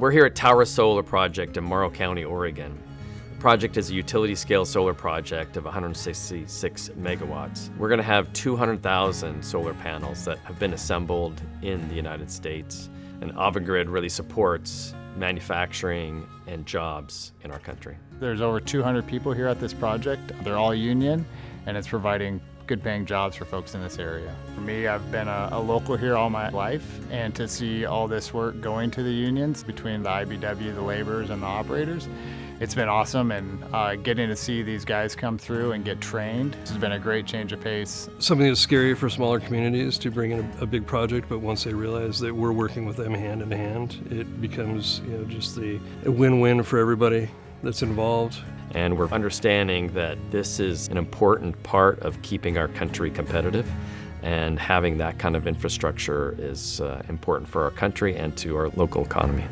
We're here at Tower Solar Project in Morrow County, Oregon. The project is a utility-scale solar project of 166 megawatts. We're going to have 200,000 solar panels that have been assembled in the United States, and Avangrid really supports manufacturing and jobs in our country. There's over 200 people here at this project. They're all union, and it's providing good paying jobs for folks in this area. For me, I've been a local here all my life, and to see all this work going to the unions between the IBW, the laborers, and the operators, it's been awesome, and getting to see these guys come through and get trained has been a great change of pace. Something that's scary for smaller communities to bring in a big project, but once they realize that we're working with them hand in hand, it becomes just a win-win for everybody that's involved. And we're understanding that this is an important part of keeping our country competitive, and having that kind of infrastructure is important for our country and to our local economy.